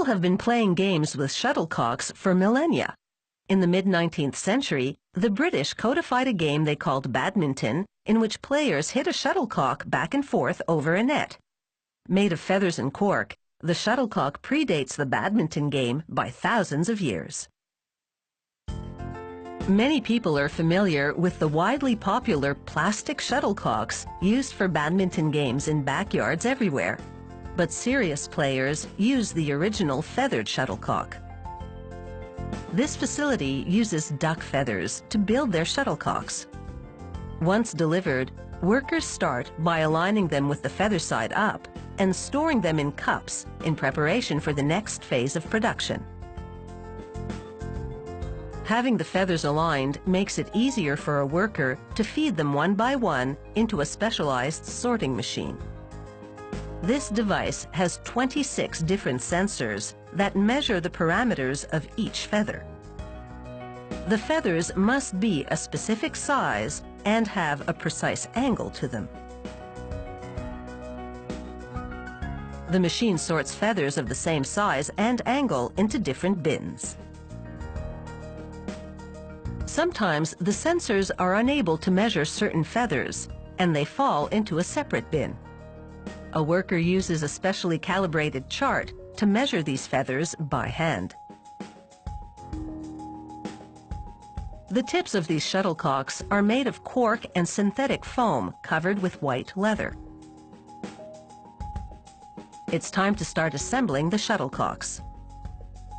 have been playing games with shuttlecocks for millennia. In the mid-19th century, the British codified a game they called badminton, in which players hit a shuttlecock back and forth over a net. Made of feathers and cork, the shuttlecock predates the badminton game by thousands of years. Many people are familiar with the widely popular plastic shuttlecocks used for badminton games in backyards everywhere. But serious players use the original feathered shuttlecock. This facility uses duck feathers to build their shuttlecocks. Once delivered, workers start by aligning them with the feather side up and storing them in cups in preparation for the next phase of production. Having the feathers aligned makes it easier for a worker to feed them one by one into a specialized sorting machine. This device has 26 different sensors that measure the parameters of each feather. The feathers must be a specific size and have a precise angle to them. The machine sorts feathers of the same size and angle into different bins. Sometimes the sensors are unable to measure certain feathers, and they fall into a separate bin. A worker uses a specially calibrated chart to measure these feathers by hand. The tips of these shuttlecocks are made of cork and synthetic foam covered with white leather. It's time to start assembling the shuttlecocks.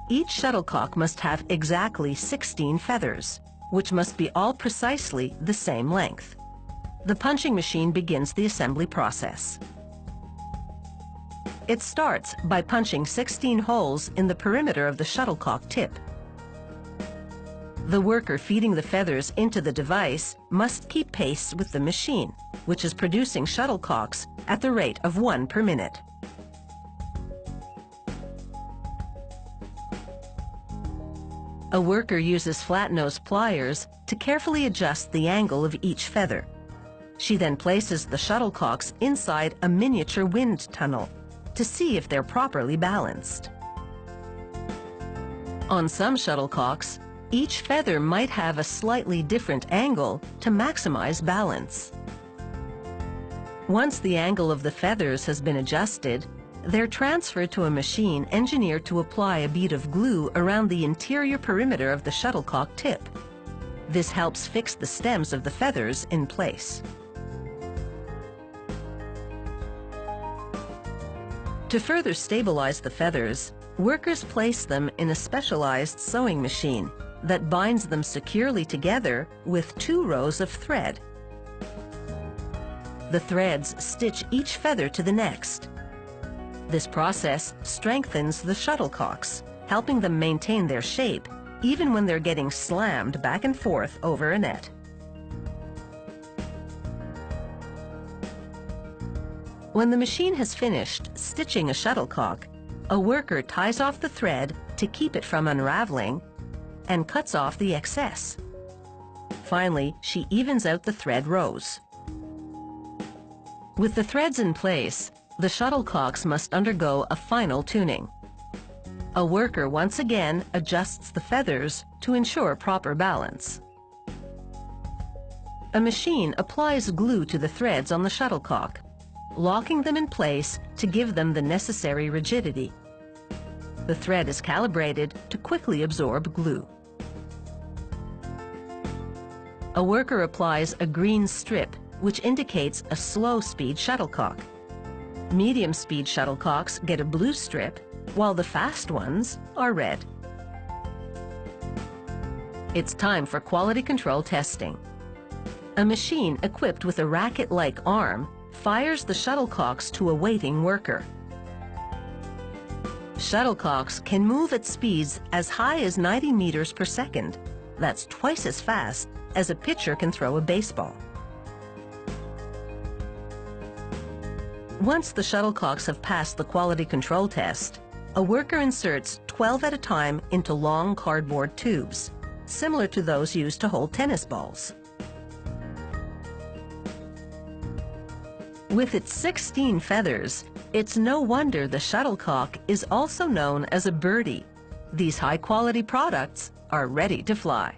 Each shuttlecock must have exactly 16 feathers, which must be all precisely the same length. The punching machine begins the assembly process. It starts by punching 16 holes in the perimeter of the shuttlecock tip. The worker feeding the feathers into the device must keep pace with the machine, which is producing shuttlecocks at the rate of 1 per minute. A worker uses flat-nose pliers to carefully adjust the angle of each feather. She then places the shuttlecocks inside a miniature wind tunnel to see if they're properly balanced. On some shuttlecocks, each feather might have a slightly different angle to maximize balance. Once the angle of the feathers has been adjusted, they're transferred to a machine engineered to apply a bead of glue around the interior perimeter of the shuttlecock tip. This helps fix the stems of the feathers in place. To further stabilize the feathers, workers place them in a specialized sewing machine that binds them securely together with 2 rows of thread. The threads stitch each feather to the next. This process strengthens the shuttlecocks, helping them maintain their shape even when they're getting slammed back and forth over a net. When the machine has finished stitching a shuttlecock, a worker ties off the thread to keep it from unraveling and cuts off the excess. Finally, she evens out the thread rows. With the threads in place, the shuttlecocks must undergo a final tuning. A worker once again adjusts the feathers to ensure proper balance. A machine applies glue to the threads on the shuttlecock, locking them in place to give them the necessary rigidity. The thread is calibrated to quickly absorb glue. A worker applies a green strip, which indicates a slow-speed shuttlecock. Medium-speed shuttlecocks get a blue strip, while the fast ones are red. It's time for quality control testing. A machine equipped with a racket-like arm fires the shuttlecocks to a waiting worker. Shuttlecocks can move at speeds as high as 90 meters per second. That's twice as fast as a pitcher can throw a baseball. Once the shuttlecocks have passed the quality control test, a worker inserts 12 at a time into long cardboard tubes, similar to those used to hold tennis balls. With its 16 feathers, It's no wonder the shuttlecock is also known as a birdie. These high-quality products are ready to fly.